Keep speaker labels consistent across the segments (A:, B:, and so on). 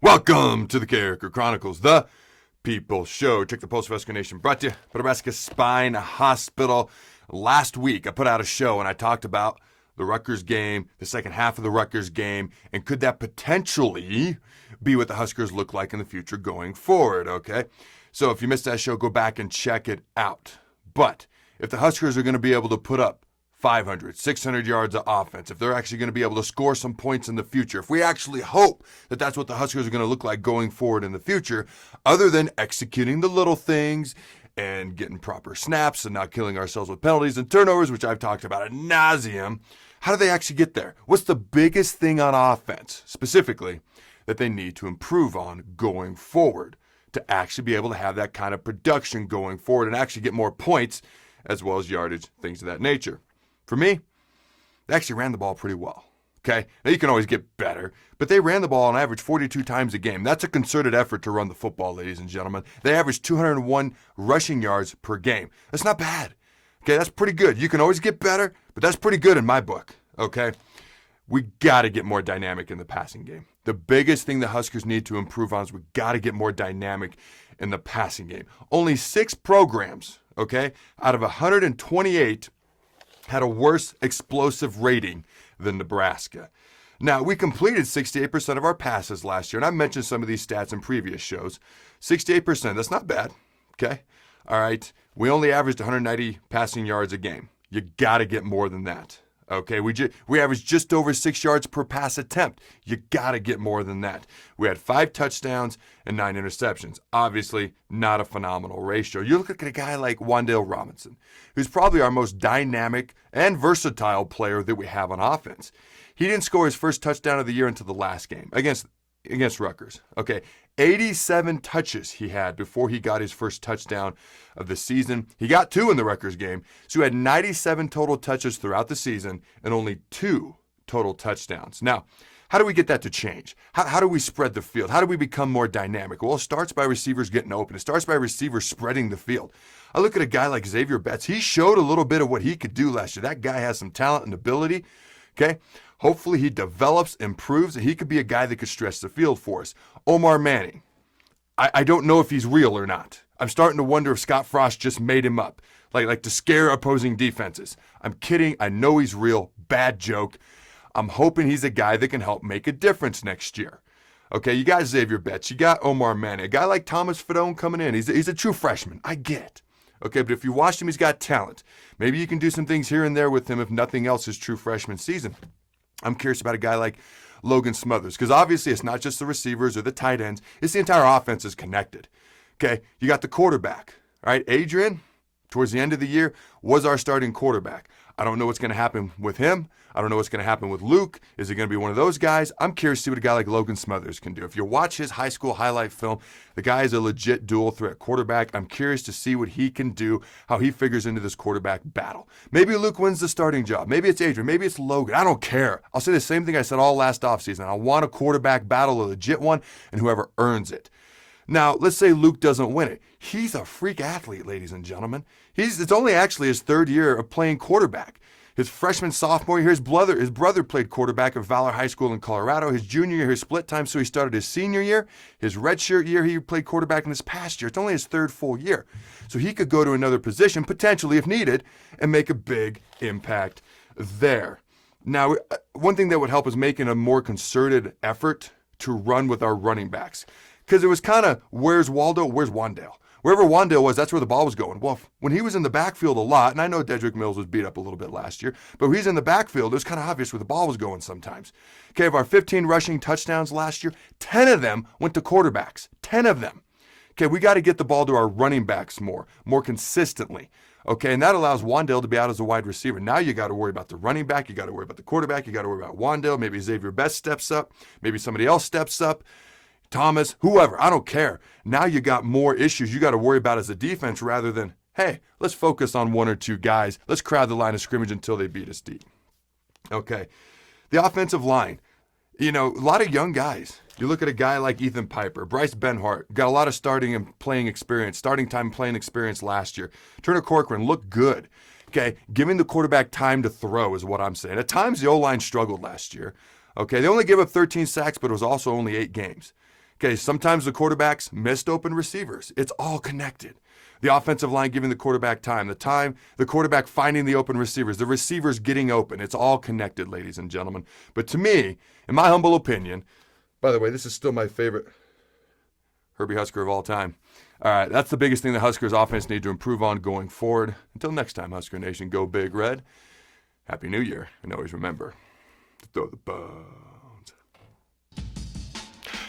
A: Welcome to the Carriker Chronicles, the People Show. Check the Pulse of Husker Nation, brought to you by Nebraska Spine Hospital. Last week, I put out a show and I talked about the Rutgers game, the second half of the Rutgers game, and could that potentially be what the Huskers look like in the future going forward, okay? So if you missed that show, go back and check it out. But if the Huskers are going to be able to put up 500, 600 yards of offense, if they're actually going to be able to score some points in the future, if we actually hope that that's what the Huskers are going to look like going forward in the future, other than executing the little things and getting proper snaps and not killing ourselves with penalties and turnovers, which I've talked about ad nauseum, how do they actually get there? What's the biggest thing on offense, specifically, that they need to improve on going forward to actually be able to have that kind of production going forward and actually get more points as well as yardage, things of that nature? For me, they actually ran the ball pretty well, okay? Now, you can always get better, but they ran the ball on average 42 times a game. That's a concerted effort to run the football, ladies and gentlemen. They averaged 201 rushing yards per game. That's not bad, okay? That's pretty good. You can always get better, but that's pretty good in my book, okay? We got to get more dynamic in the passing game. The biggest thing the Huskers need to improve on is we got to get more dynamic in the passing game. Only 6 programs, okay, out of 128 had a worse explosive rating than Nebraska. Now, we completed 68% of our passes last year, and I mentioned some of these stats in previous shows. 68%, that's not bad, okay? All right, we only averaged 190 passing yards a game. You got to get more than that, okay? We averaged just over 6 yards per pass attempt. You got to get more than that. We had 5 touchdowns and 9 interceptions. Obviously, not a phenomenal ratio. You look at a guy like Wan'Dale Robinson, who's probably our most dynamic and versatile player that we have on offense. He didn't score his first touchdown of the year until the last game against Rutgers. Okay, 87 touches he had before he got his first touchdown of the season. He got 2 in the Rutgers game, so he had 97 total touches throughout the season and only 2 total touchdowns. Now, how do we get that to change? How do we spread the field? How do we become more dynamic? Well, it starts by receivers getting open. It starts by receivers spreading the field. I look at a guy like Xavier Betts. He showed a little bit of what he could do last year. That guy has some talent and ability, okay? Hopefully he develops, improves, and he could be a guy that could stretch the field for us. Omar Manning, I don't know if he's real or not. I'm starting to wonder if Scott Frost just made him up, like to scare opposing defenses. I'm kidding. I know he's real. Bad joke. I'm hoping he's a guy that can help make a difference next year. Okay, you got Xavier Betts. You got Omar Manning. A guy like Thomas Fedone coming in. He's a true freshman. I get it. Okay, but if you watched him, he's got talent. Maybe you can do some things here and there with him, if nothing else, his true freshman season. I'm curious about a guy like Logan Smothers, because obviously it's not just the receivers or the tight ends. It's the entire offense is connected. Okay, you got the quarterback. All right, Adrian, towards the end of the year, was our starting quarterback. I don't know what's going to happen with him. I don't know what's going to happen with Luke. Is it going to be one of those guys? I'm curious to see what a guy like Logan Smothers can do. If you watch his high school highlight film, the guy is a legit dual threat quarterback. I'm curious to see what he can do, how he figures into this quarterback battle. Maybe Luke wins the starting job. Maybe it's Adrian. Maybe it's Logan. I don't care. I'll say the same thing I said all last offseason. I want a quarterback battle, a legit one, and whoever earns it. Now, let's say Luke doesn't win it. He's a freak athlete, ladies and gentlemen. It's only actually his 3rd year of playing quarterback. His freshman, sophomore year, his brother played quarterback at Valor High School in Colorado. His junior year, his split time, so he started his senior year. His redshirt year, he played quarterback in this past year. It's only his 3rd full year. So he could go to another position, potentially if needed, and make a big impact there. Now, one thing that would help is making a more concerted effort to run with our running backs. Because it was kind of, where's Waldo, where's Wan'Dale? Wherever Wan'Dale was, that's where the ball was going. Well, when he was in the backfield a lot, and I know Dedrick Mills was beat up a little bit last year, but when he's in the backfield, it was kind of obvious where the ball was going sometimes. Okay, of our 15 rushing touchdowns last year, 10 of them went to quarterbacks. 10 of them. Okay, we got to get the ball to our running backs more consistently. Okay, and that allows Wan'Dale to be out as a wide receiver. Now you got to worry about the running back, you got to worry about the quarterback, you got to worry about Wan'Dale. Maybe Xavier Betts steps up, maybe somebody else steps up. Thomas, whoever, I don't care. Now you got more issues you got to worry about as a defense rather than, hey, let's focus on 1 or 2 guys. Let's crowd the line of scrimmage until they beat us deep. Okay, the offensive line. You know, a lot of young guys. You look at a guy like Ethan Piper, Bryce Benhart, got a lot of starting time playing experience last year. Turner Corcoran looked good. Okay, giving the quarterback time to throw is what I'm saying. At times, the O-line struggled last year. Okay, they only gave up 13 sacks, but it was also only 8 games. Okay, sometimes the quarterbacks missed open receivers. It's all connected. The offensive line giving the quarterback time, the quarterback finding the open receivers, the receivers getting open. It's all connected, ladies and gentlemen. But to me, in my humble opinion, by the way, this is still my favorite Herbie Husker of all time. All right, that's the biggest thing the Huskers offense need to improve on going forward. Until next time, Husker Nation, go Big Red. Happy New Year, and always remember to throw the bones.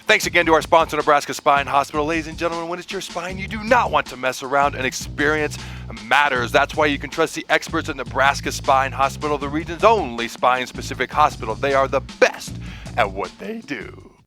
A: Thanks again to our sponsor, Nebraska Spine Hospital. Ladies and gentlemen, when it's your spine, you do not want to mess around, and experience matters. That's why you can trust the experts at Nebraska Spine Hospital, the region's only spine-specific hospital. They are the best at what they do.